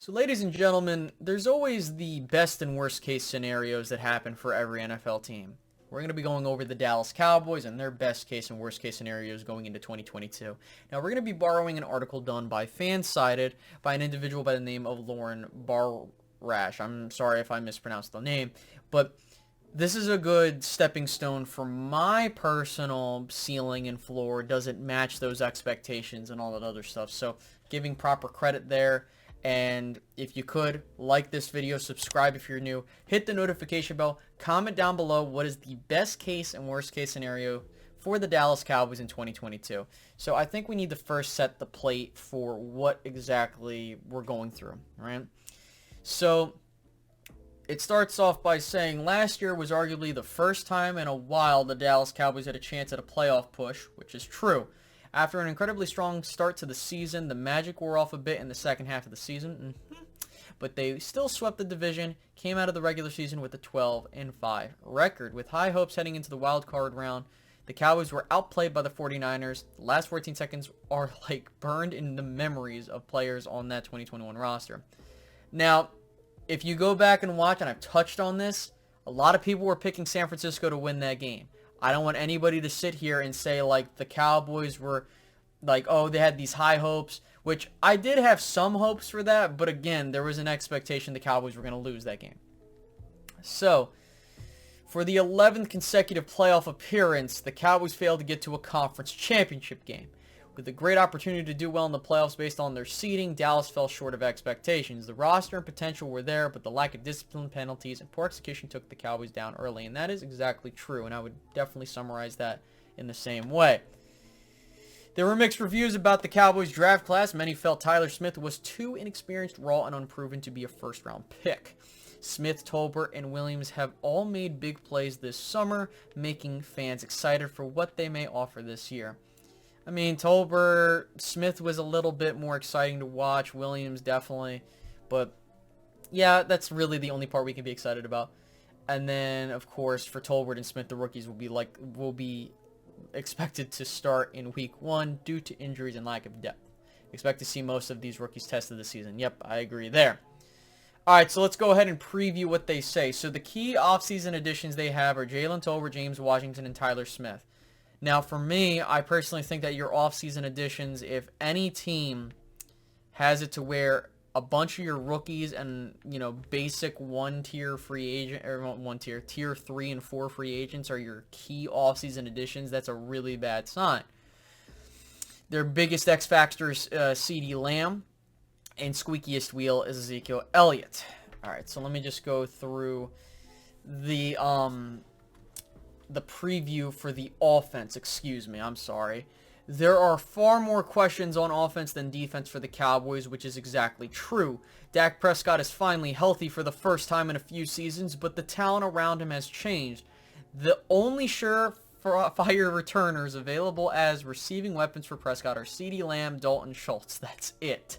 So ladies and gentlemen, there's always the best and worst case scenarios that happen for every NFL team. We're going to be going over the Dallas Cowboys and their best case and worst case scenarios going into 2022. Now we're going to be borrowing an article done by Fansided by an individual by the name of Lauren Barrash. I'm sorry if I mispronounced the name, but this is a good stepping stone for my personal ceiling and floor. Does it match those expectations and all that other stuff? So giving proper credit there. And if you could, like this video, subscribe if you're new, hit the notification bell, comment down below what is the best case and worst case scenario for the Dallas Cowboys in 2022. So I think we need to first set the plate for what exactly we're going through, right? So it starts off by saying last year was arguably the first time in a while the Dallas Cowboys had a chance at a playoff push, which is true. After an incredibly strong start to the season, the magic wore off a bit in the second half of the season, but they still swept the division, came out of the regular season with a 12-5 record. With high hopes heading into the wild card round, the Cowboys were outplayed by the 49ers. The last 14 seconds are like burned in the memories of players on that 2021 roster. Now, if you go back and watch, and I've touched on this, a lot of people were picking San Francisco to win that game. I don't want anybody to sit here and say, like, the Cowboys were, like, oh, they had these high hopes, which I did have some hopes for that, but again, there was an expectation the Cowboys were going to lose that game. So, for the 11th consecutive playoff appearance, the Cowboys failed to get to a conference championship game. With a great opportunity to do well in the playoffs based on their seeding, Dallas fell short of expectations. The roster and potential were there, but the lack of discipline, penalties, and poor execution took the Cowboys down early, and that is exactly true, and I would definitely summarize that in the same way. There were mixed reviews about the Cowboys draft class. Many felt Tyler Smith was too inexperienced, raw, and unproven to be a first-round pick. Smith, Tolbert, and Williams have all made big plays this summer, making fans excited for what they may offer this year. I mean, Tolbert, Smith was a little bit more exciting to watch. Williams definitely. But, yeah, that's really the only part we can be excited about. And then, of course, for Tolbert and Smith, the rookies will be expected to start in week 1 due to injuries and lack of depth. Expect to see most of these rookies tested this season. Yep, I agree there. All right, so let's go ahead and preview what they say. So the key offseason additions they have are Jalen Tolbert, James Washington, and Tyler Smith. Now, for me, I personally think that your offseason additions, if any team has it to where a bunch of your rookies and, you know, basic tier 3 and 4 free agents are your key offseason additions, that's a really bad sign. Their biggest X factor is CeeDee Lamb, and squeakiest wheel is Ezekiel Elliott. All right, so let me just go through the preview for the offense. I'm sorry. There are far more questions on offense than defense for the Cowboys, which is exactly true. Dak Prescott is finally healthy for the first time in a few seasons, but the talent around him has changed. The only surefire returners available as receiving weapons for Prescott are CeeDee Lamb, Dalton Schultz. That's it.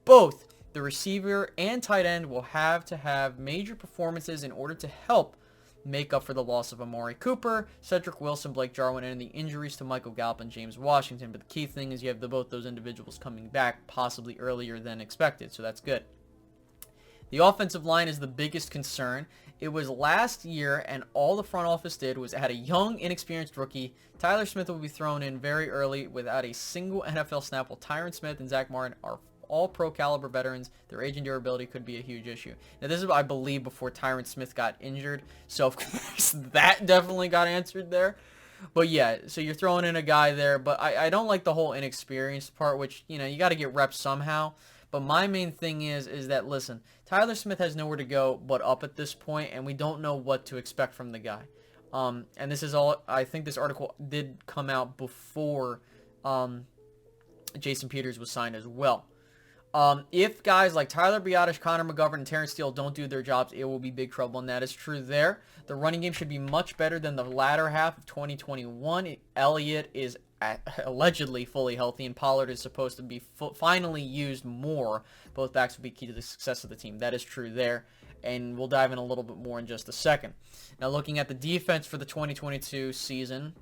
Both the receiver and tight end will have to have major performances in order to help make up for the loss of Amari Cooper, Cedric Wilson, Blake Jarwin, and the injuries to Michael Gallup and James Washington. But the key thing is you have both those individuals coming back possibly earlier than expected, so that's good. The offensive line is the biggest concern. It was last year, and all the front office did was add a young, inexperienced rookie. Tyler Smith will be thrown in very early without a single NFL snap, while Tyron Smith and Zach Martin are all pro caliber veterans. Their age and durability could be a huge issue. Now, this is, I believe, before Tyron Smith got injured, so of course that definitely got answered there. But yeah, so you're throwing in a guy there, but I don't like the whole inexperienced part, which, you know, you got to get reps somehow. But my main thing is that, listen, Tyler Smith has nowhere to go but up at this point, and we don't know what to expect from the guy. And this is all, I think this article did come out before Jason Peters was signed as well. If guys like Tyler Biadasz, Connor McGovern, and Terrence Steele don't do their jobs, it will be big trouble, and that is true there. The running game should be much better than the latter half of 2021. Elliott is allegedly fully healthy, and Pollard is supposed to be finally used more. Both backs will be key to the success of the team. That is true there, and we'll dive in a little bit more in just a second. Now, looking at the defense for the 2022 season,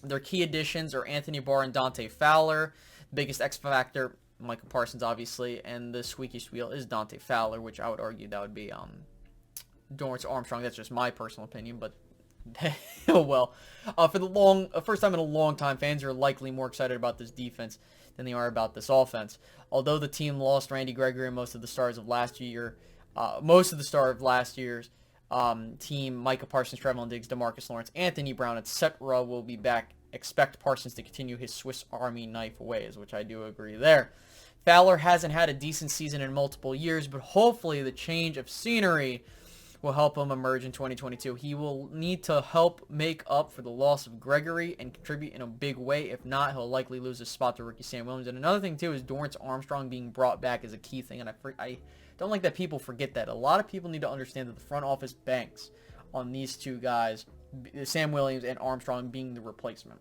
their key additions are Anthony Barr and Dante Fowler. Biggest X factor Micah Parsons, obviously, and the squeakiest wheel is Dante Fowler, which I would argue that would be Dorrance Armstrong. That's just my personal opinion, but oh well. For the first time in a long time, fans are likely more excited about this defense than they are about this offense. Although the team lost Randy Gregory and most of the stars of last year's team, Micah Parsons, Trevon Diggs, DeMarcus Lawrence, Anthony Brown, etc. will be back. Expect Parsons to continue his Swiss Army knife ways, which I do agree there. Fowler hasn't had a decent season in multiple years, but hopefully the change of scenery will help him emerge in 2022. He will need to help make up for the loss of Gregory and contribute in a big way. If not, he'll likely lose his spot to rookie Sam Williams. And another thing, too, is Dorrance Armstrong being brought back is a key thing, and I don't like that people forget that. A lot of people need to understand that the front office banks on these two guys, Sam Williams and Armstrong, being the replacement.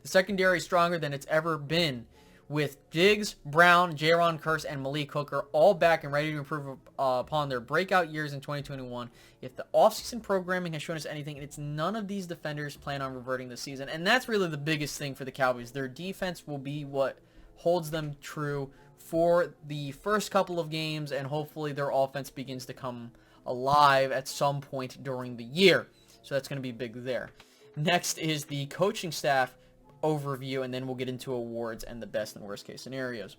The secondary is stronger than it's ever been, with Diggs, Brown, Jaron Kearse, and Malik Hooker all back and ready to improve upon their breakout years in 2021. If the offseason programming has shown us anything, it's none of these defenders plan on reverting this season. And that's really the biggest thing for the Cowboys. Their defense will be what holds them true for the first couple of games, and hopefully their offense begins to come alive at some point during the year. So that's going to be big there. Next is the coaching staff overview, and then we'll get into awards and the best and worst case scenarios.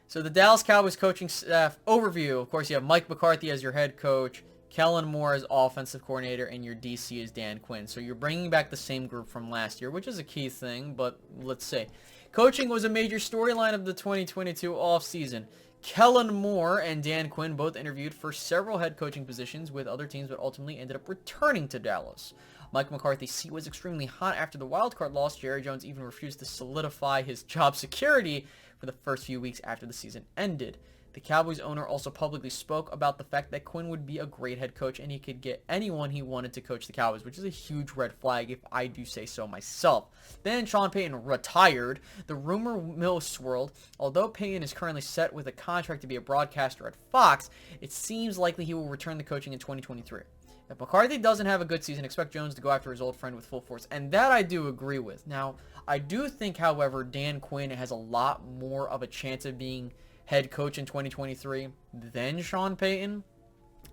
So the Dallas Cowboys coaching staff overview, of course, you have Mike McCarthy as your head coach, Kellen Moore as offensive coordinator, and your DC is Dan Quinn. So you're bringing back the same group from last year, which is a key thing, but let's say. Coaching was a major storyline of the 2022 offseason. Kellen Moore and Dan Quinn both interviewed for several head coaching positions with other teams, but ultimately ended up returning to Dallas. Mike McCarthy's seat was extremely hot after the wildcard loss. Jerry Jones even refused to solidify his job security for the first few weeks after the season ended. The Cowboys owner also publicly spoke about the fact that Quinn would be a great head coach and he could get anyone he wanted to coach the Cowboys, which is a huge red flag if I do say so myself. Then Sean Payton retired. The rumor mill swirled. Although Payton is currently set with a contract to be a broadcaster at Fox, it seems likely he will return to coaching in 2023. If McCarthy doesn't have a good season, expect Jones to go after his old friend with full force. And that I do agree with. Now, I do think, however, Dan Quinn has a lot more of a chance of being head coach in 2023 than Sean Payton.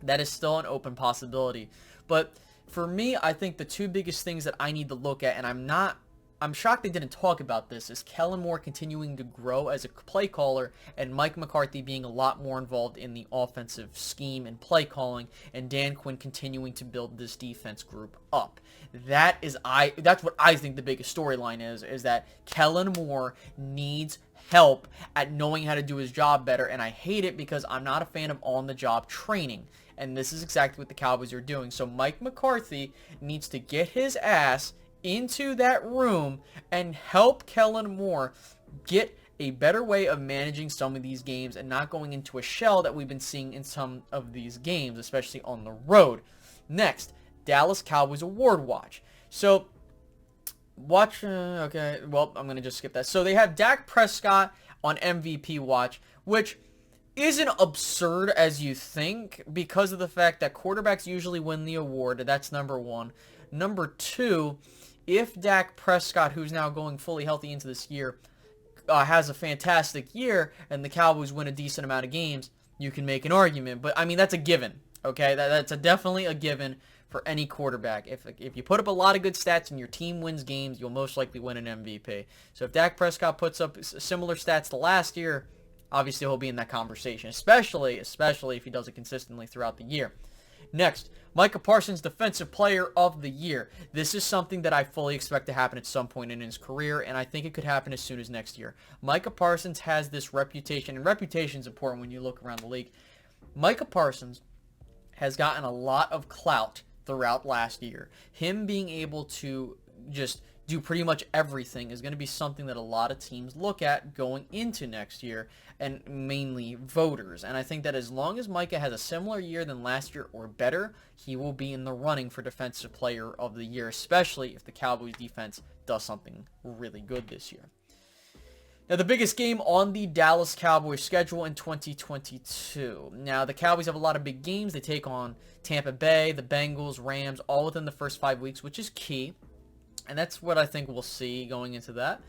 That is still an open possibility. But for me, I think the two biggest things that I need to look at, and I'm shocked they didn't talk about this, is Kellen Moore continuing to grow as a play caller and Mike McCarthy being a lot more involved in the offensive scheme and play calling, and Dan Quinn continuing to build this defense group up. That's what I think the biggest storyline is that Kellen Moore needs help at knowing how to do his job better, and I hate it because I'm not a fan of on-the-job training, and this is exactly what the Cowboys are doing. So Mike McCarthy needs to get his ass into that room and help Kellen Moore get a better way of managing some of these games and not going into a shell that we've been seeing in some of these games, especially on the road. Next, Dallas Cowboys Award Watch. So, okay, well, I'm going to just skip that. So they have Dak Prescott on MVP Watch, which isn't absurd as you think because of the fact that quarterbacks usually win the award. That's number one. Number two, if Dak Prescott, who's now going fully healthy into this year, has a fantastic year and the Cowboys win a decent amount of games, you can make an argument. But, I mean, that's a given, okay? That's definitely a given for any quarterback. If you put up a lot of good stats and your team wins games, you'll most likely win an MVP. So if Dak Prescott puts up similar stats to last year, obviously he'll be in that conversation, especially if he does it consistently throughout the year. Next, Micah Parsons, Defensive Player of the Year. This is something that I fully expect to happen at some point in his career, and I think it could happen as soon as next year. Micah Parsons has this reputation, and reputation is important when you look around the league. Micah Parsons has gotten a lot of clout throughout last year. Him being able to just do pretty much everything is going to be something that a lot of teams look at going into next year, and mainly voters. And I think that as long as Micah has a similar year than last year or better, he will be in the running for Defensive Player of the Year, especially if the Cowboys defense does something really good this year. Now, the biggest game on the Dallas Cowboys schedule in 2022. Now, the Cowboys have a lot of big games. They take on Tampa Bay, the Bengals, Rams, all within the first 5 weeks, which is key. And that's what I think we'll see going into that.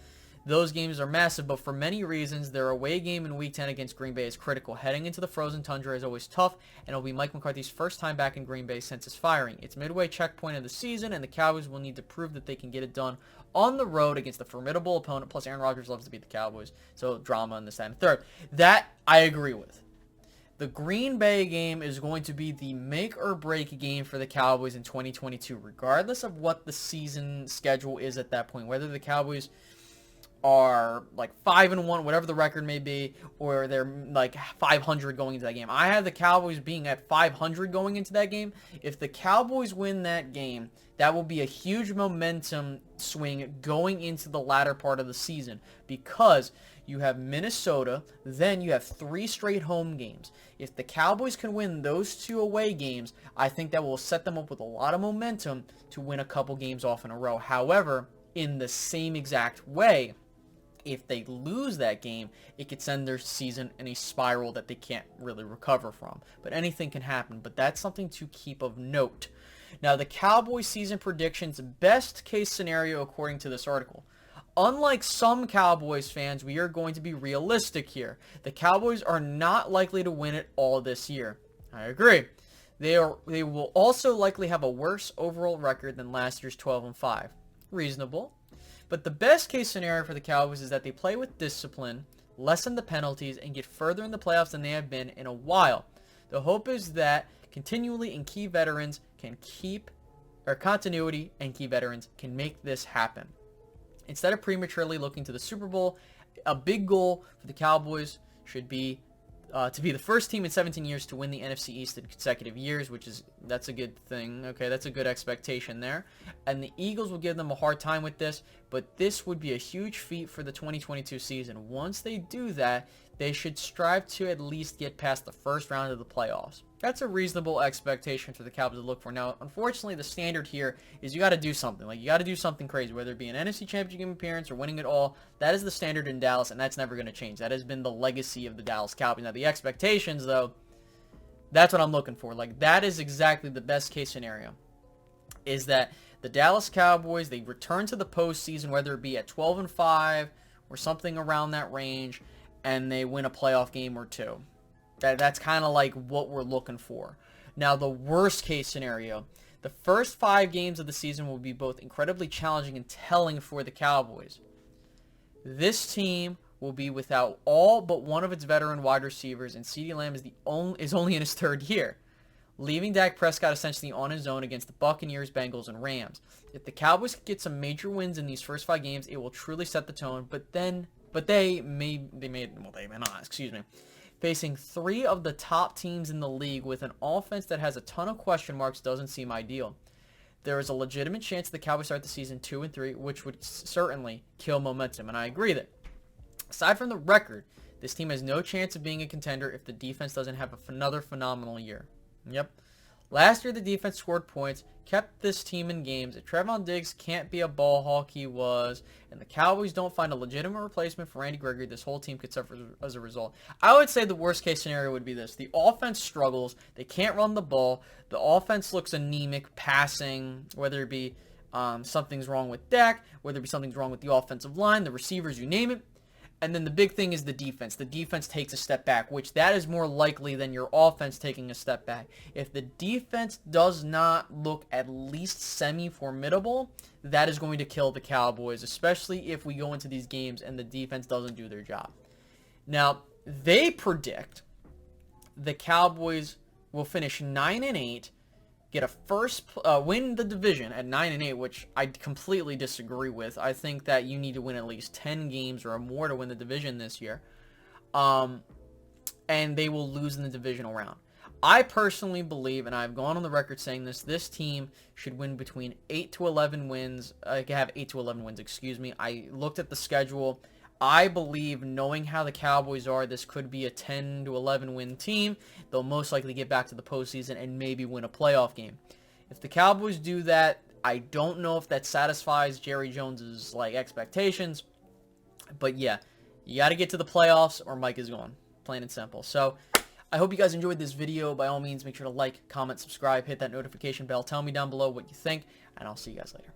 Those games are massive, but for many reasons, their away game in Week 10 against Green Bay is critical. Heading into the frozen tundra is always tough, and it'll be Mike McCarthy's first time back in Green Bay since his firing. It's midway checkpoint of the season, and the Cowboys will need to prove that they can get it done on the road against a formidable opponent. Plus, Aaron Rodgers loves to beat the Cowboys, so drama in the second and third. That I agree with. The Green Bay game is going to be the make or break game for the Cowboys in 2022, regardless of what the season schedule is at that point. Whether the Cowboys are like 5-1, whatever the record may be, or they're like 500 going into that game. I have the Cowboys being at 500 going into that game. If the Cowboys win that game, that will be a huge momentum swing going into the latter part of the season, because you have Minnesota, then you have 3 straight home games. If the Cowboys can win those 2 away games, I think that will set them up with a lot of momentum to win a couple games off in a row. However, in the same exact way, if they lose that game, it could send their season in a spiral that they can't really recover from. But anything can happen, but that's something to keep of note. Now, the Cowboys season predictions, best case scenario according to this article. Unlike some Cowboys fans, we are going to be realistic here. The Cowboys are not likely to win it all this year. I agree. They will also likely have a worse overall record than last year's 12-5. Reasonable. But the best case scenario for the Cowboys is that they play with discipline, lessen the penalties, and get further in the playoffs than they have been in a while. The hope is that continuity and key veterans can continuity and key veterans can make this happen. Instead of prematurely looking to the Super Bowl, a big goal for the Cowboys should be to be the first team in 17 years to win the NFC East in consecutive years, that's a good thing. Okay, that's a good expectation there. And the Eagles will give them a hard time with this, but this would be a huge feat for the 2022 season. Once they do that, they should strive to at least get past the first round of the playoffs. That's a reasonable expectation for the Cowboys to look for. Now, unfortunately, the standard here is you got to do something. Like, you got to do something crazy, whether it be an NFC Championship game appearance or winning it all. That is the standard in Dallas, and that's never going to change. That has been the legacy of the Dallas Cowboys. Now, the expectations, though, that's what I'm looking for. Like, that is exactly the best case scenario, is that the Dallas Cowboys, they return to the postseason, whether it be at 12-5 or something around that range, and they win a playoff game or 2. That's kind of like what we're looking for. Now, the worst case scenario, the first 5 games of the season will be both incredibly challenging and telling for the Cowboys. This team will be without all but one of its veteran wide receivers, and CeeDee Lamb is only in his 3rd year, leaving Dak Prescott essentially on his own against the Buccaneers, Bengals, and Rams. If the Cowboys get some major wins in these first 5 games, it will truly set the tone, but they may not, excuse me. Facing 3 of the top teams in the league with an offense that has a ton of question marks doesn't seem ideal. There is a legitimate chance the Cowboys start the season 2-3, which would certainly kill momentum, and I agree that. Aside from the record, this team has no chance of being a contender if the defense doesn't have another phenomenal year. Yep. Last year, the defense scored points, kept this team in games. If Trevon Diggs can't be a ball hawk he was, and the Cowboys don't find a legitimate replacement for Randy Gregory, this whole team could suffer as a result. I would say the worst case scenario would be this. The offense struggles. They can't run the ball. The offense looks anemic, passing, whether it be something's wrong with Dak, whether it be something's wrong with the offensive line, the receivers, you name it. And then the big thing is the defense. The defense takes a step back, which that is more likely than your offense taking a step back. If the defense does not look at least semi-formidable, that is going to kill the Cowboys, especially if we go into these games and the defense doesn't do their job. Now, they predict the Cowboys will finish 9-8, get a win the division at 9-8, which I completely disagree with. I think that you need to win at least 10 games or more to win the division this year. And they will lose in the divisional round. I personally believe, and I've gone on the record saying this team should win between 8 to 11 wins. Have 8 to 11 wins, excuse me. I looked at the schedule. I believe, knowing how the Cowboys are, this could be a 10 to 11 win team. They'll most likely get back to the postseason and maybe win a playoff game. If the Cowboys do that, I don't know if that satisfies Jerry Jones's expectations. But yeah, you got to get to the playoffs or Mike is gone. Plain and simple. So I hope you guys enjoyed this video. By all means, make sure to like, comment, subscribe, hit that notification bell. Tell me down below what you think, and I'll see you guys later.